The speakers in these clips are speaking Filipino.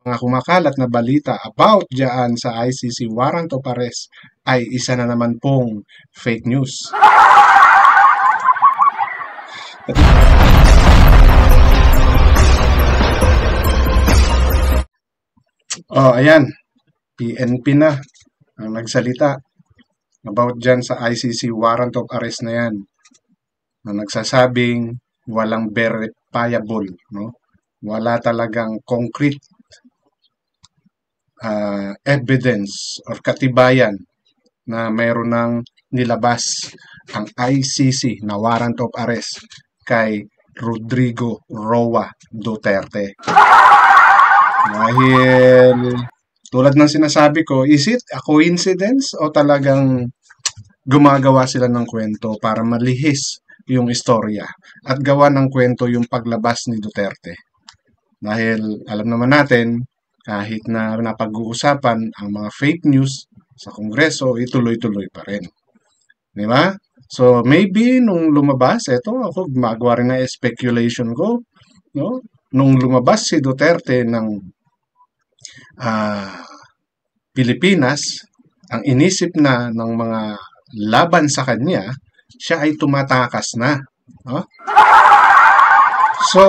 mga kumakalat na balita about diyan sa ICC warrant of arrest ay isa na naman pong fake news. Oh, ayan. PNP na ang nagsalita about dyan sa ICC warrant of arrest na yan, na nagsasabing walang verifiable, no? Wala talagang concrete evidence or katibayan na mayroon ng nilabas ang ICC na warrant of arrest kay Rodrigo Roa Duterte. Dahil tulad ng sinasabi ko, is it a coincidence o talagang gumagawa sila ng kwento para malihis yung istorya at gawa ng kwento yung paglabas ni Duterte? Dahil alam naman natin, kahit na napag-uusapan ang mga fake news sa Kongreso, ituloy-tuloy pa rin. Di ba? So maybe nung lumabas, eto ako gumagawa rin na speculation ko, no? Nung lumabas si Duterte ng Pilipinas, ang inisip na ng mga laban sa kanya, siya ay tumatakas na. No? So,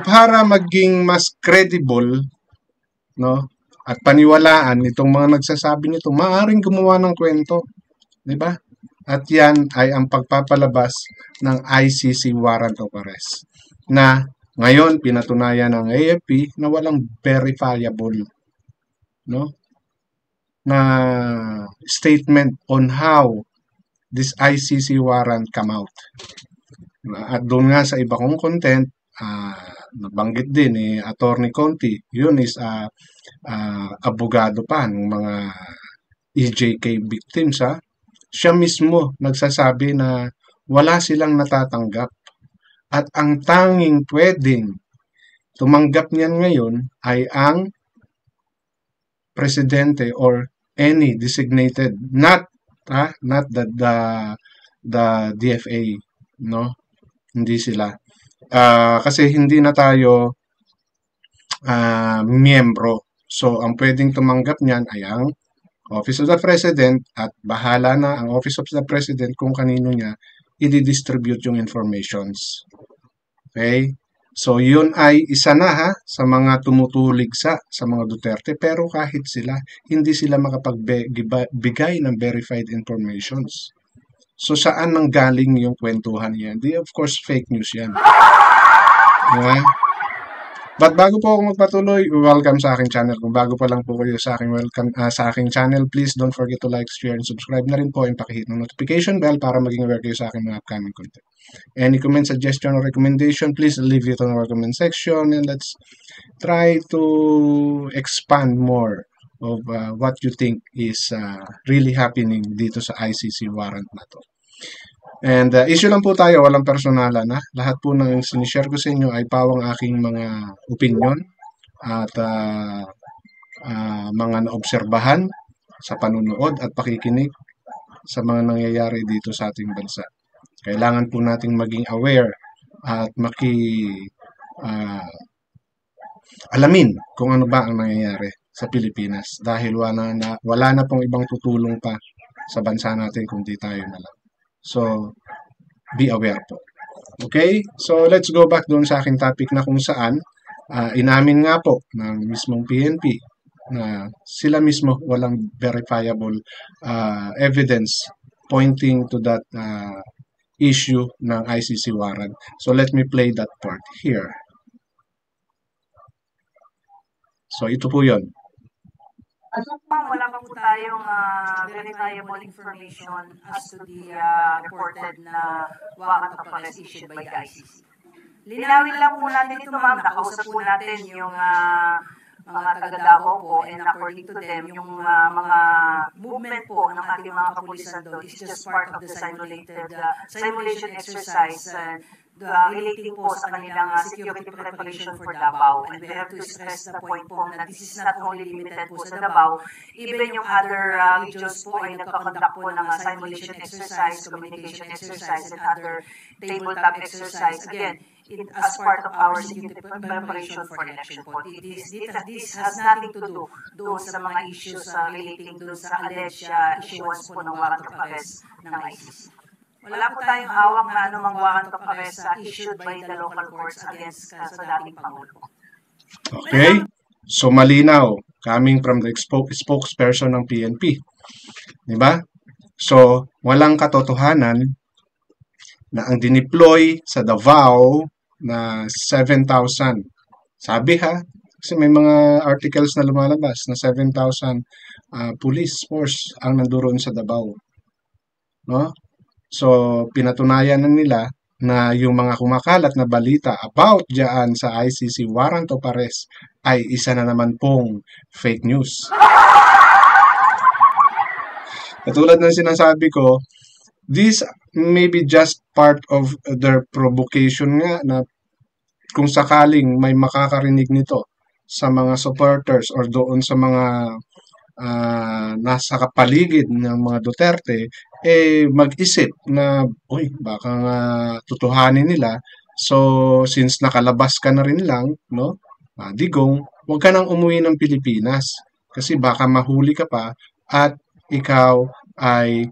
para maging mas credible, no, at paniwalaan itong mga nagsasabi nito, maaaring gumawa ng kwento. Di ba? At yan ay ang pagpapalabas ng ICC warrant of arrest na ngayon pinatunayan ng AFP na walang verifiable, no, na statement on how this ICC warrant come out. At doon nga sa iba kong content, nabanggit din ni Attorney Conti, yun is abogado pa ng mga EJK victims. Siya mismo nagsasabi na wala silang natatanggap at ang tanging pwedeng tumanggap niyan ngayon ay ang presidente or any designated, not the DFA, no? Hindi sila. Kasi hindi na tayo miyembro. So, ang pwedeng tumanggap niyan ay ang Office of the President at bahala na ang Office of the President kung kanino niya i-distribute yung informations. Okay? So, yun ay isa na sa mga tumutulig sa mga Duterte, pero kahit sila, hindi sila makapagbigay ng verified informations. So, saan nang galing yung kwentuhan yan? Di, of course, fake news yan. Okay? But bago po ako magpatuloy, welcome sa aking channel. Kung bago pa lang po kayo sa aking channel, please don't forget to like, share, and subscribe na rin po and pakihit ng notification bell para maging aware kayo sa aking mga upcoming content. Any comment, suggestion, or recommendation, please leave it on our comment section and let's try to expand more of what you think is really happening dito sa ICC warrant na to. And issue lang po tayo, walang personalan na. Lahat po ng sinishare ko sa inyo ay pawang aking mga opinion at mga naobserbahan sa panunood at pakikinig sa mga nangyayari dito sa ating bansa. Kailangan po nating maging aware at alamin kung ano ba ang nangyayari sa Pilipinas dahil wala na pong ibang tutulong pa sa bansa natin kundi tayo na lang. So, be aware po. Okay? So, let's go back doon sa aking topic na kung saan inamin nga po ng mismong PNP na sila mismo walang verifiable evidence pointing to that issue ng ICC warrant. So, let me play that part here. So, ito po yun. Wala pa po tayong verifiable information as to the reported na warrant of arrest issued by the ICC. Linawin lang po natin ito, ma'am. Nakausap po natin yung mga taga-Davao po, and according to them, yung mga movement po ng ating mga kapulisan doon is just part of the simulation exercise relating po sa kanilang security preparation for Davao. And we have to stress the point po na this is not only limited po sa Davao, even yung other regions po ay nagkakonduct po ng simulation exercise, communication exercise, and other tabletop exercise. Again, as part of our security preparation for election po. This has nothing to do doon sa mga issues relating doon sa alleged issuance po ng warrant of arrest ng ICC. Wala po tayong hawak na anumang warrant of arrest issued by the local courts against sa dating Pangulo. Okay? So malinaw, coming from the spokesperson ng PNP. Diba? So, walang katotohanan na ang dineploy sa Davao na 7,000. Sabi kasi may mga articles na lumalabas na 7,000 police force ang nandoon sa Davao. No? So, pinatunayan na nila na yung mga kumakalat na balita about diyan sa ICC warrant of arrest ay isa na naman pong fake news. Katulad ng sinasabi ko, this may be just part of their provocation nga na kung sakaling may makakarinig nito sa mga supporters or doon sa mga nasa kapaligid ng mga Duterte, mag-isip na, baka nga tutuhanin nila. So, since nakalabas ka na rin lang, no? Digong, huwag ka nang umuwi ng Pilipinas. Kasi baka mahuli ka pa at ikaw ay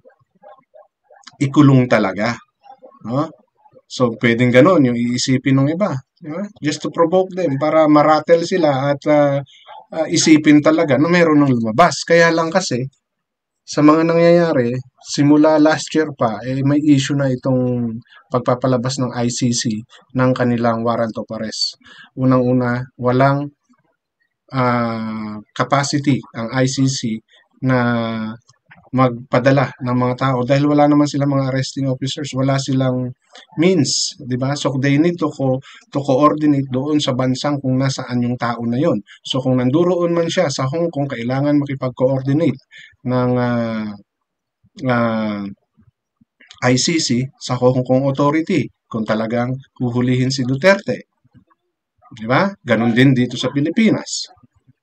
ikulong talaga. No? So, pwedeng ganon yung iisipin ng iba. Diba? Just to provoke them para maratel sila at isipin talaga na meron ng lumabas. Kaya lang kasi, sa mga nangyayari, simula last year pa, may issue na itong pagpapalabas ng ICC ng kanilang warrant of arrest. Unang-una, walang capacity ang ICC na magpadala ng mga tao dahil wala naman silang mga arresting officers, wala silang means, di ba? So they need to coordinate doon sa bansang kung nasaan yung tao na yon. So kung nanduroon man siya sa Hong Kong, kailangan makipag-coordinate ng ICC sa Hong Kong Authority kung talagang huhulihin si Duterte. Di ba? Ganon din dito sa Pilipinas.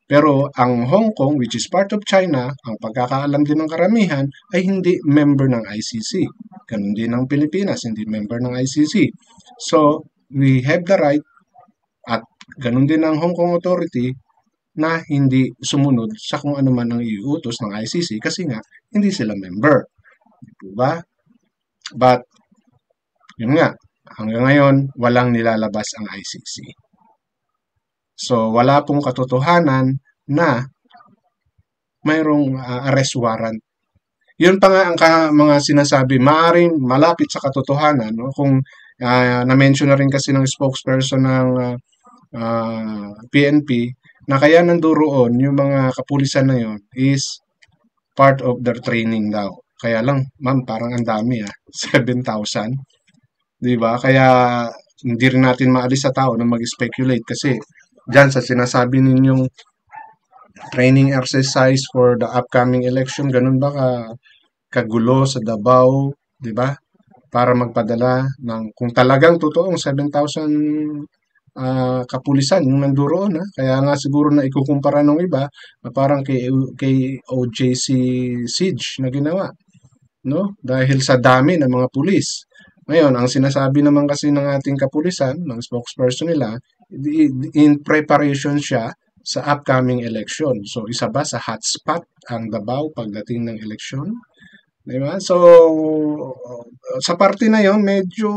Pero ang Hong Kong, which is part of China, ang pagkakaalam din ng karamihan, ay hindi member ng ICC. Ganun din ang Pilipinas, hindi member ng ICC. So, we have the right, at ganun din ang Hong Kong Authority, na hindi sumunod sa kung ano man ang iuutos ng ICC kasi nga, hindi sila member. Diba? But, yun nga, hanggang ngayon, walang nilalabas ang ICC. So, wala pong katotohanan na mayroong arrest warrant. Yun pa nga ang mga sinasabi, maaaring malapit sa katotohanan. No? Kung na-mention na rin kasi ng spokesperson ng PNP na kaya nanduroon yung mga kapulisan na yon is part of their training daw. Kaya lang, ma'am, parang ang dami 7,000. Diba? Kaya hindi rin natin maalis sa tao na mag-speculate kasi dyan sa sinasabi ninyong training exercise for the upcoming election, ganun ba kagulo sa Davao, di ba? Para magpadala ng, kung talagang totoong 7,000 kapulisan yung nanduroon. Kaya nga siguro na ikukumpara ng iba na parang kay OJC siege na ginawa. No? Dahil sa dami ng mga pulis. Ngayon, ang sinasabi naman kasi ng ating kapulisan, ng spokesperson nila, in preparation siya sa upcoming election. So, isa ba sa hotspot ang Davao pagdating ng election? Diba? So, sa parte na yon medyo,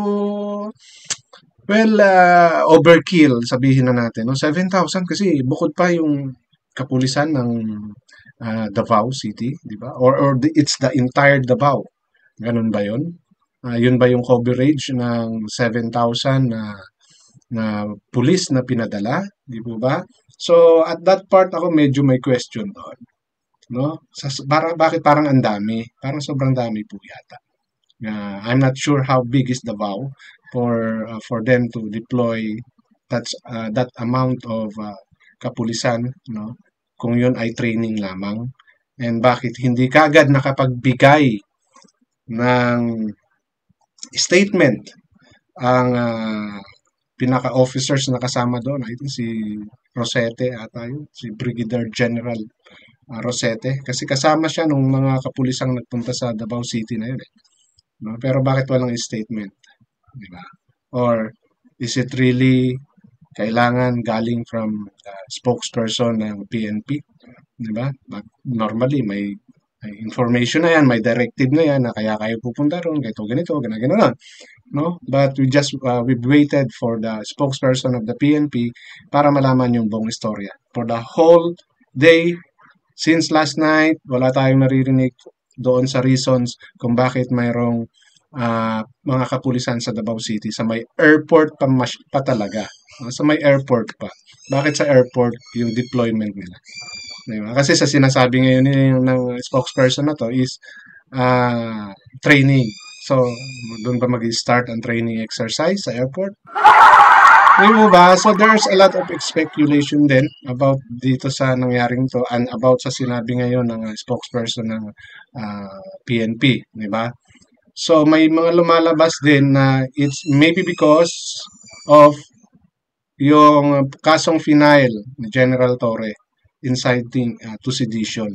overkill, sabihin na natin. No? 7,000 kasi bukod pa yung kapulisan ng Davao City, di ba? Or it's the entire Davao. Ganun ba yun? Yun ba yung coverage ng 7,000 na pulis na pinadala, di po ba? So, at that part ako medyo may question doon. No? Bakit parang ang dami? Parang sobrang dami po yata. I'm not sure how big is Davao for them to deploy that amount of kapulisan, no? Kung yun ay training lamang. And bakit hindi kaagad nakapagbigay ng statement ang pinaka-officers na kasama doon. I think si Rosete ata yun, si Brigadier General Rosete. Kasi kasama siya nung mga kapulisang nagpunta sa Davao City na yun. No? Pero bakit walang statement? Di ba? Or is it really kailangan galing from the spokesperson ng PNP? Di ba? But normally, may information na yan, may directive na yan na kaya kayo pupunta ron, ganito, gano'n. No? But we've waited for the spokesperson of the PNP para malaman yung buong istorya. For the whole day, since last night, wala tayong naririnig doon sa reasons kung bakit mayroong mga kapulisan sa Davao City. Sa may airport pa talaga. Sa may airport pa. Bakit sa airport yung deployment nila? Diba? Kasi sa sinasabi ngayon ng spokesperson na to is training. So, doon ba mag-start ang training exercise sa airport? Diba? So, there's a lot of speculation din about dito sa nangyaring to and about sa sinabi ngayon ng spokesperson ng PNP. Diba? So, may mga lumalabas din na it's maybe because of yung kasong final ni General Torre inciting to sedition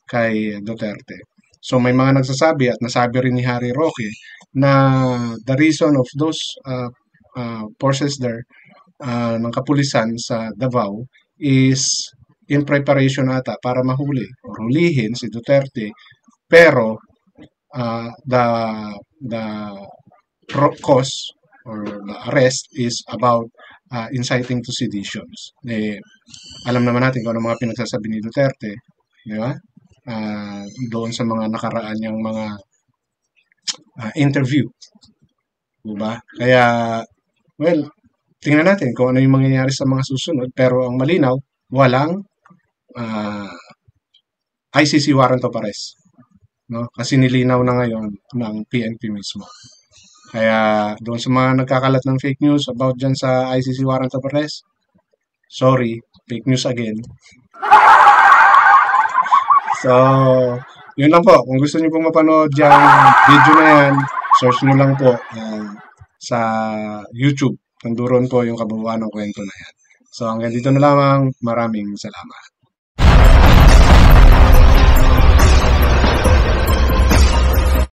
kay Duterte. So may mga nagsasabi at nasabi rin ni Harry Roque na the reason of those forces there ng kapulisan sa Davao is in preparation ata para mahuli o hulihin si Duterte, pero the cause or the arrest is about inciting to seditions. Alam naman natin kung ano mga pinagsasabi ni Duterte, di ba? Doon sa mga nakaraan niyang mga interview. Di ba? Kaya, well, tingnan natin kung ano yung mangyayari sa mga susunod. Pero ang malinaw, walang ICC warrant of arrest. No? Kasi nilinaw na ngayon ng PNP mismo. Kaya doon sa mga nagkakalat ng fake news about dyan sa ICC warrant of arrest, sorry, fake news again. So, yun lang po. Kung gusto niyo pong mapanood yung video na yan, search nyo lang po sa YouTube. Nanduron po yung kabuuan ng kwento na yan. So, hanggang dito na lamang. Maraming salamat.